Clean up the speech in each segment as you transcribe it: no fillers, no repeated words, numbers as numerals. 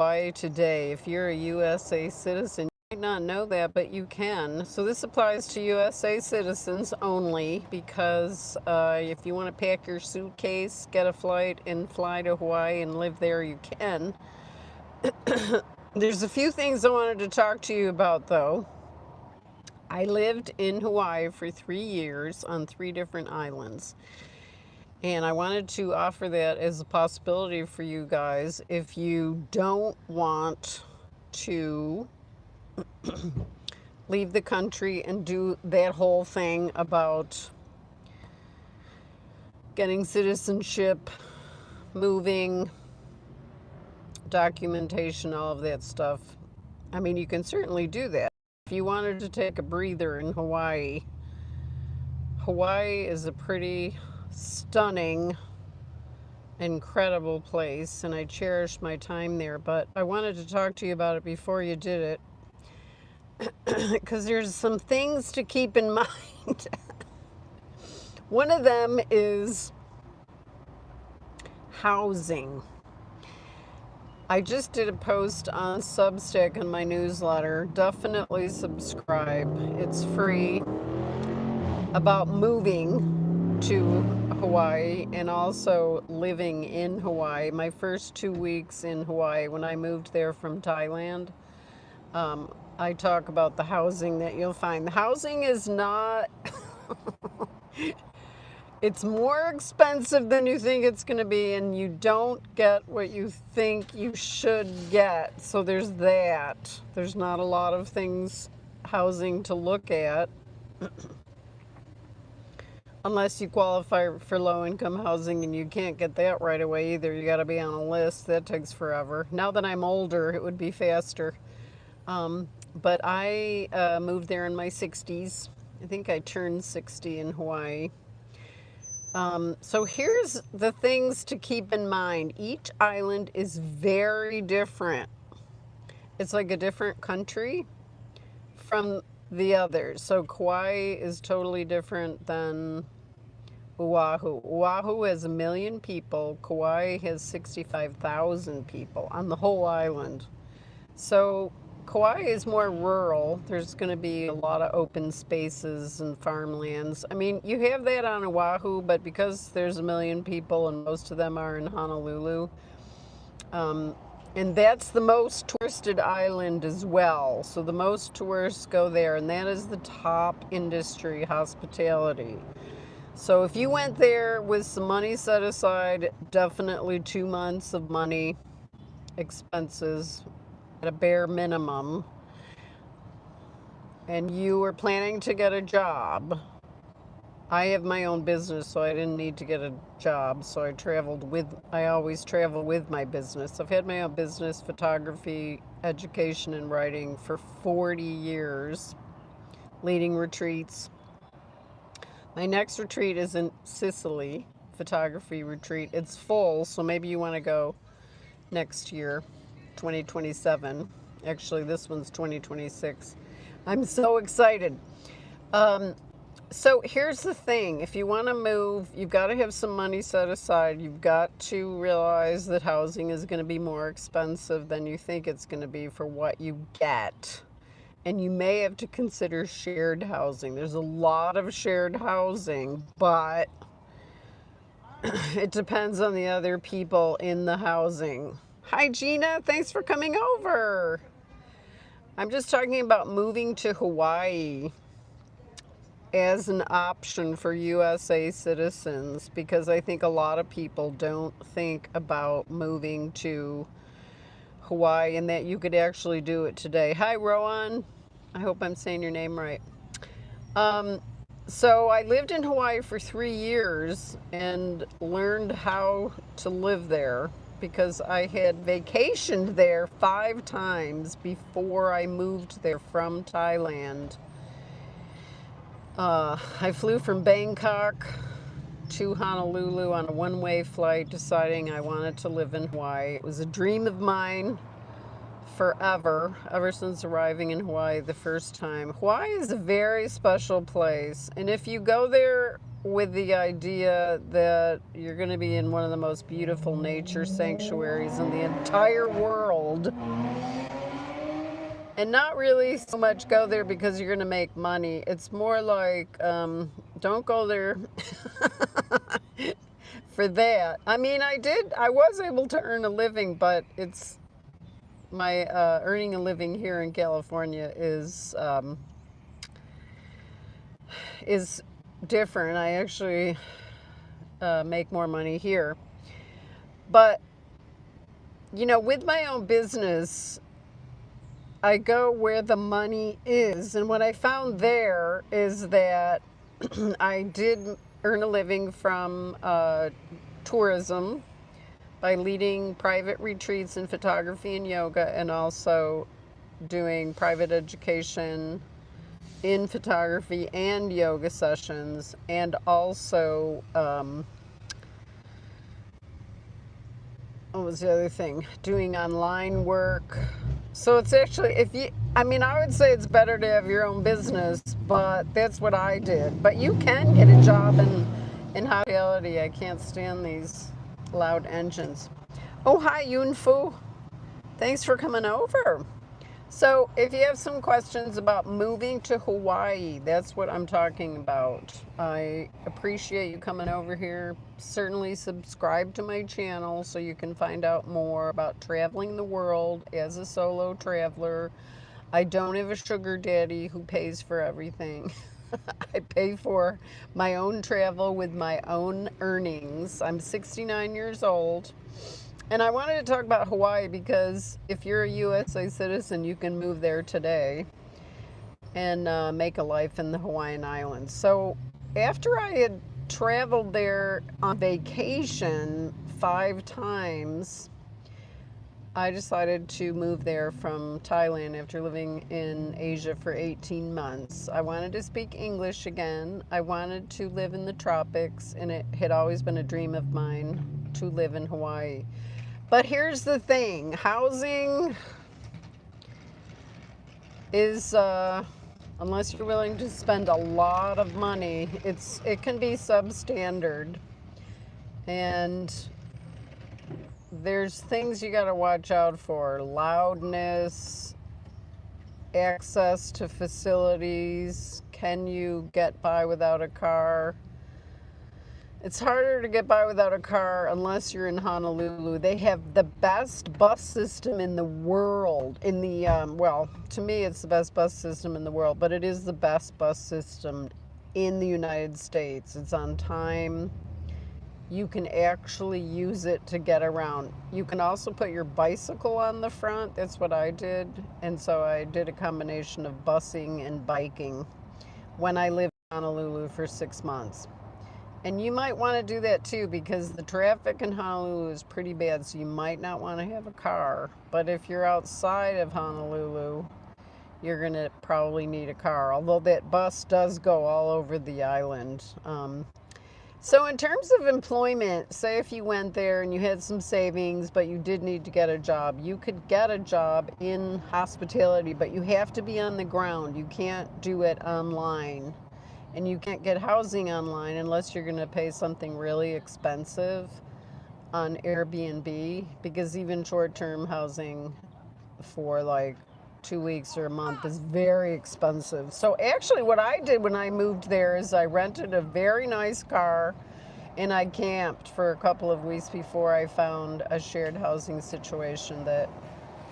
Hawaii today. If you're a USA citizen, you might not know that, but you can. So this applies to USA citizens only because if you want to pack your suitcase, get a flight, and fly to Hawaii and live there, you can. There's a few things I wanted to talk to you about, though. I lived in Hawaii for 3 years on 3 different islands. And I wanted to offer that as a possibility for you guys if you don't want to leave the country and do that whole thing about getting citizenship, moving, documentation, all of that stuff. I mean, you can certainly do that. If you wanted to take a breather in Hawaii, Hawaii is a pretty stunning, incredible place, and I cherish my time there, but I wanted to talk to you about it before you did it because there's some things to keep in mind. One of them is housing. I just did a post on Substack in my newsletter. Definitely subscribe. It's free, about moving to Hawaii and also living in Hawaii. My first 2 weeks in Hawaii when I moved there from Thailand, I talk about the housing that you'll find. The housing is not, it's more expensive than you think it's going to be, and you don't get what you think you should get. So there's that. There's not a lot of things, housing to look at. Unless you qualify for low-income housing, and you can't get that right away either. You got to be on a list. That takes forever. Now that I'm older, it would be faster. But I moved there in my 60s. I think I turned 60 in Hawaii. So here's the things to keep in mind. Each island is very different. It's like a different country from the others. So Kauai is totally different than Oahu. Oahu has 1 million people. Kauai has 65,000 people on the whole island. So Kauai is more rural. There's going to be a lot of open spaces and farmlands. I mean, you have that on Oahu, but because there's 1 million people and most of them are in Honolulu, and that's the most touristed island as well. So the most tourists go there, and that is the top industry, hospitality. So if you went there with some money set aside, definitely 2 months of money, expenses at a bare minimum, and you were planning to get a job. I have my own business, so I didn't need to get a job. So I always travel with my business. I've had my own business, photography, education, and writing for 40 years, leading retreats. My next retreat is in Sicily, photography retreat. It's full, so maybe you want to go next year, 2027. Actually, this one's 2026. I'm so excited. So here's the thing. If you want to move, you've got to have some money set aside. You've got to realize that housing is going to be more expensive than you think it's going to be for what you get. And you may have to consider shared housing. There's a lot of shared housing, but it depends on the other people in the housing. Hi, Gina. Thanks for coming over. I'm just talking about moving to Hawaii as an option for USA citizens, because I think a lot of people don't think about moving to Hawaii and that you could actually do it today. Hi, Rowan. I hope I'm saying your name right. So I lived in Hawaii for 3 years and learned how to live there because I had vacationed there 5 times before I moved there from Thailand. I flew from Bangkok to Honolulu on a one-way flight, deciding I wanted to live in Hawaii. It was a dream of mine forever, ever since arriving in Hawaii the first time. Hawaii is a very special place, and if you go there with the idea that you're going to be in one of the most beautiful nature sanctuaries in the entire world, and not really so much go there because you're going to make money. It's more like, don't go there for that. I mean, I was able to earn a living, but it's my earning a living here in California is different. I actually make more money here. But, with my own business, I go where the money is. And what I found there is that I did earn a living from tourism by leading private retreats in photography and yoga, and also doing private education in photography and yoga sessions, and also what was the other thing? Doing online work. So it's actually, I would say it's better to have your own business, but that's what I did. But you can get a job in hospitality. I can't stand these loud engines. Oh, hi, Yunfu. Thanks for coming over. So if you have some questions about moving to Hawaii, that's what I'm talking about. I appreciate you coming over here. Certainly subscribe to my channel so you can find out more about traveling the world as a solo traveler. I don't have a sugar daddy who pays for everything. I pay for my own travel with my own earnings. I'm 69 years old. And I wanted to talk about Hawaii because if you're a USA citizen, you can move there today and make a life in the Hawaiian Islands. So after I had traveled there on vacation 5 times, I decided to move there from Thailand after living in Asia for 18 months. I wanted to speak English again. I wanted to live in the tropics, and it had always been a dream of mine to live in Hawaii. But here's the thing, housing is, unless you're willing to spend a lot of money, it can be substandard. And there's things you gotta watch out for. Loudness, access to facilities, can you get by without a car? It's harder to get by without a car unless you're in Honolulu. They have the best bus system in the world. Well, to me, it's the best bus system in the world, but it is the best bus system in the United States. It's on time. You can actually use it to get around. You can also put your bicycle on the front. That's what I did. And so I did a combination of busing and biking when I lived in Honolulu for 6 months. And you might want to do that too, because the traffic in Honolulu is pretty bad, so you might not want to have a car. But if you're outside of Honolulu, you're going to probably need a car, although that bus does go all over the island. So in terms of employment, say if you went there and you had some savings, but you did need to get a job, you could get a job in hospitality, but you have to be on the ground. You can't do it online. And you can't get housing online unless you're going to pay something really expensive on Airbnb, because even short-term housing for like 2 weeks or a month is very expensive. So actually what I did when I moved there is I rented a very nice car and I camped for a couple of weeks before I found a shared housing situation that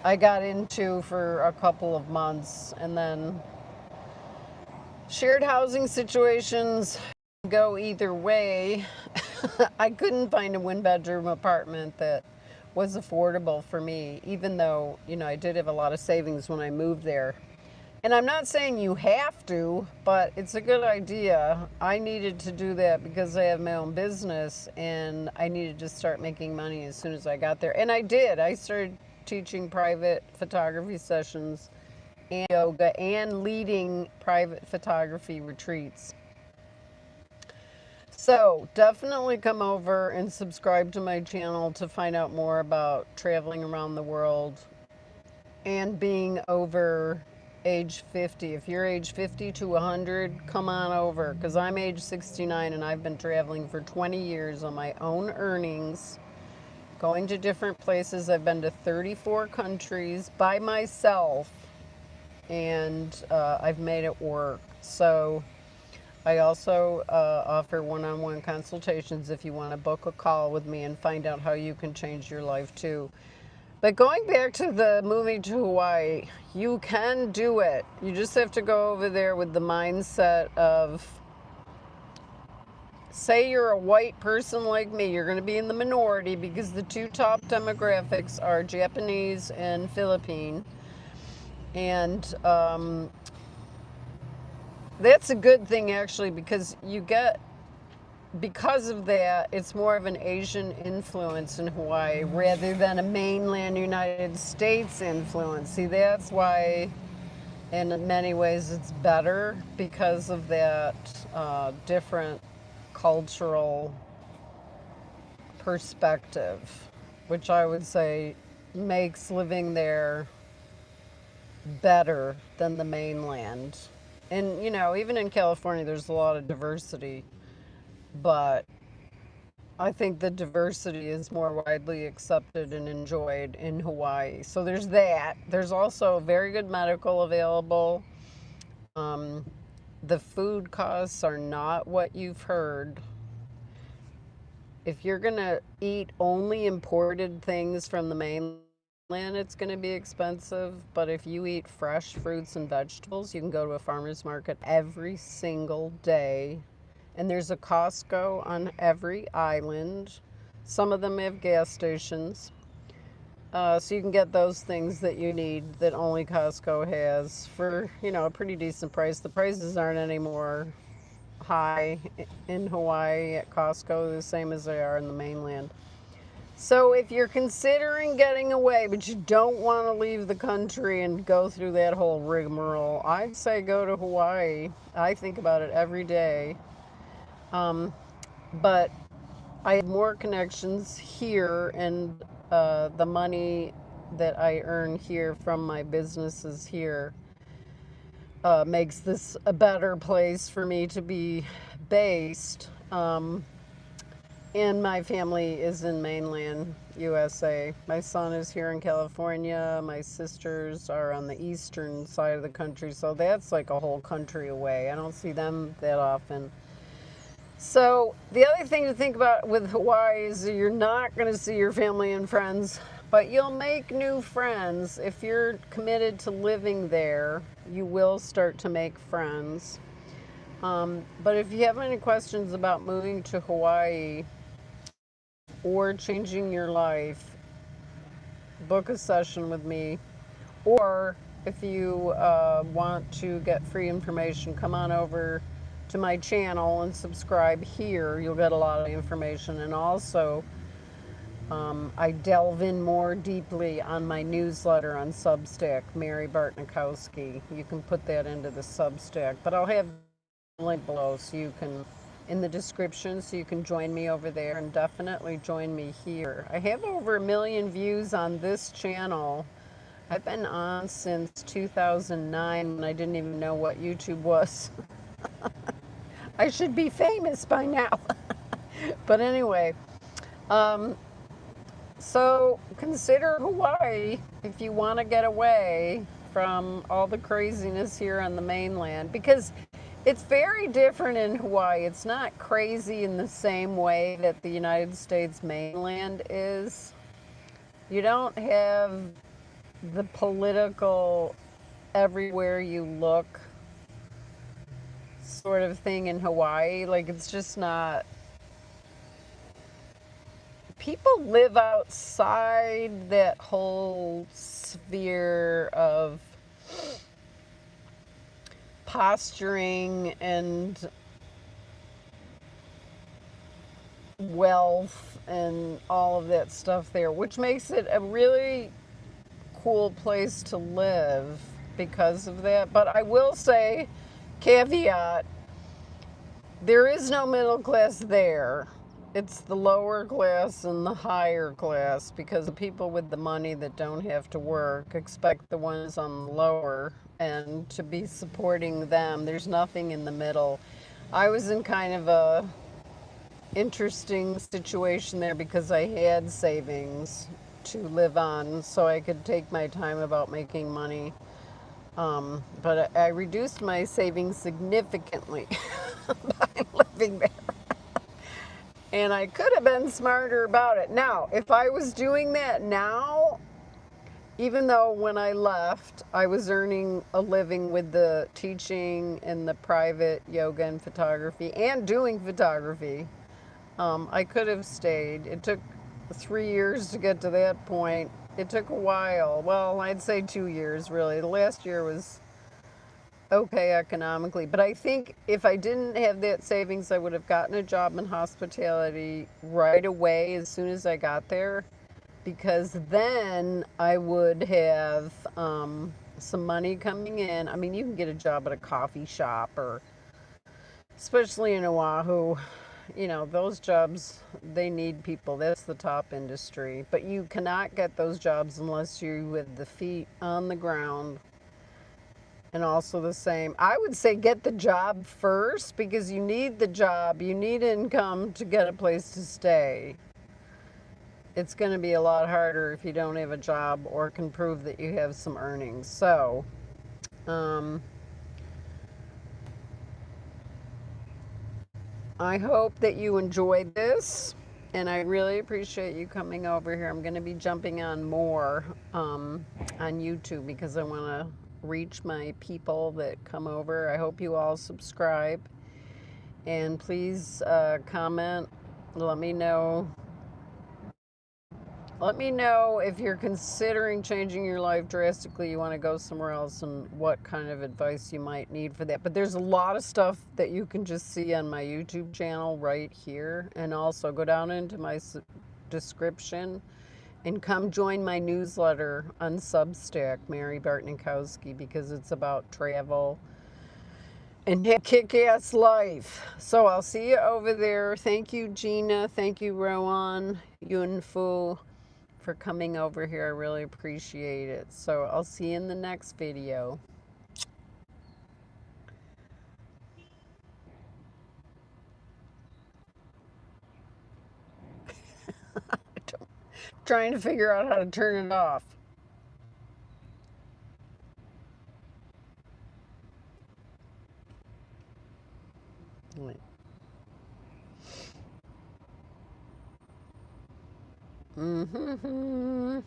I got into for a couple of months. And then shared housing situations go either way. I couldn't find a 1-bedroom apartment that was affordable for me, even though, I did have a lot of savings when I moved there. And I'm not saying you have to, but it's a good idea. I needed to do that because I have my own business and I needed to start making money as soon as I got there. And I did. I started teaching private photography sessions and yoga and leading private photography retreats. So definitely come over and subscribe to my channel to find out more about traveling around the world and being over age 50. If you're age 50 to 100, come on over, because I'm age 69 and I've been traveling for 20 years on my own earnings, going to different places. I've been to 34 countries by myself, and I've made it work. So I also offer one-on-one consultations if you want to book a call with me and find out how you can change your life too. But going back to the moving to Hawaii, you can do it. You just have to go over there with the mindset of, say you're a white person like me, you're going to be in the minority because the two top demographics are Japanese and Philippine. And that's a good thing, actually, because because of that, it's more of an Asian influence in Hawaii rather than a mainland United States influence. See, that's why, in many ways, it's better because of that different cultural perspective, which I would say makes living there better than the mainland. And, even in California, there's a lot of diversity, but I think the diversity is more widely accepted and enjoyed in Hawaii. So there's that. There's also very good medical available. The food costs are not what you've heard. If you're going to eat only imported things from the mainland, it's going to be expensive. But if you eat fresh fruits and vegetables, you can go to a farmer's market every single day. And there's a Costco on every island. Some of them have gas stations. So you can get those things that you need that only Costco has for, a pretty decent price. The prices aren't any more high in Hawaii at Costco, the same as they are in the mainland. So if you're considering getting away, but you don't want to leave the country and go through that whole rigmarole, I'd say go to Hawaii. I think about it every day. But I have more connections here, and the money that I earn here from my businesses here makes this a better place for me to be based. And my family is in mainland USA. My son is here in California. My sisters are on the eastern side of the country, so that's like a whole country away. I don't see them that often. So the other thing to think about with Hawaii is that you're not going to see your family and friends, but you'll make new friends. If you're committed to living there, you will start to make friends. But if you have any questions about moving to Hawaii or changing your life, book a session with me. Or if you want to get free information, come on over to my channel and subscribe here. You'll get a lot of information. And also, I delve in more deeply on my newsletter on Substack, Mary Bartnikowski. You can put that into the Substack, but I'll have a link below so you can, in the description, so you can join me over there, and definitely join me here. I have over 1 million views on this channel. I've been on since 2009 when I didn't even know what YouTube was. I should be famous by now. But anyway, so consider Hawaii if you want to get away from all the craziness here on the mainland, because it's very different in Hawaii. It's not crazy in the same way that the United States mainland is. You don't have the political everywhere you look sort of thing in Hawaii. Like, it's just not. People live outside that whole sphere of posturing and wealth and all of that stuff there, which makes it a really cool place to live because of that. But I will say, caveat, there is no middle class there. it's the lower class and the higher class, because the people with the money that don't have to work expect the ones on the lower and to be supporting them. There's nothing in the middle. I was in kind of a interesting situation there because I had savings to live on, so I could take my time about making money. But I reduced my savings significantly by living there. And I could have been smarter about it. Now, if I was doing that now, even though when I left, I was earning a living with the teaching and the private yoga and photography and doing photography, I could have stayed. It took 3 years to get to that point. It took a while. Well, I'd say 2 years, really. The last year was okay economically. But I think if I didn't have that savings, I would have gotten a job in hospitality right away as soon as I got there, because then I would have some money coming in. I mean, you can get a job at a coffee shop, or especially in Oahu, those jobs, they need people. That's the top industry. But you cannot get those jobs unless you're with the feet on the ground. And also the same, I would say get the job first, because you need the job, you need income to get a place to stay. It's going to be a lot harder if you don't have a job or can prove that you have some earnings. So, I hope that you enjoyed this, and I really appreciate you coming over here. I'm going to be jumping on more on YouTube because I want to reach my people that come over. I hope you all subscribe, and please comment. Let me know if you're considering changing your life drastically, you want to go somewhere else, and what kind of advice you might need for that. But there's a lot of stuff that you can just see on my YouTube channel right here. And also go down into my description and come join my newsletter on Substack, Mary Bartnikowski, because it's about travel and a kick-ass life. So I'll see you over there. Thank you, Gina. Thank you, Rowan, Yunfu, for coming over here. I really appreciate it. So I'll see you in the next video. Trying to figure out how to turn it off. Wait. Mm-hmm.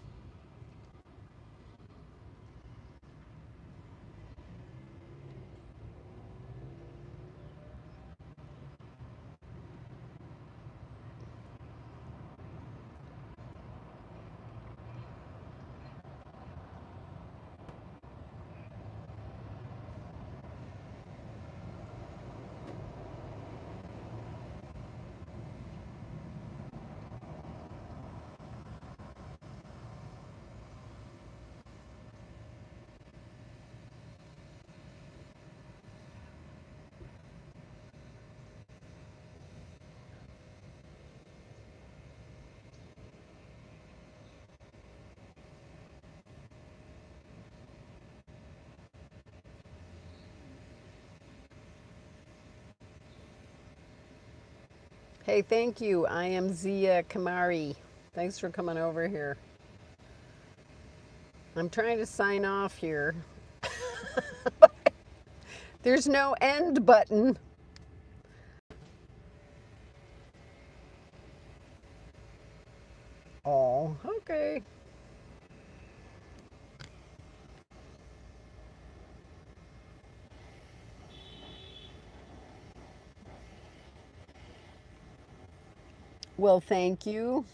Hey, thank you. I am Zia Kamari. Thanks for coming over here. I'm trying to sign off here. There's no end button. Oh, okay. Well, thank you.